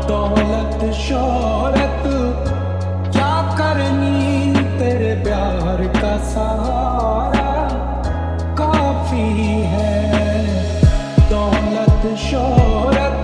दौलत शोहरत क्या करनी, तेरे प्यार का सहारा काफी है। दौलत शोहरत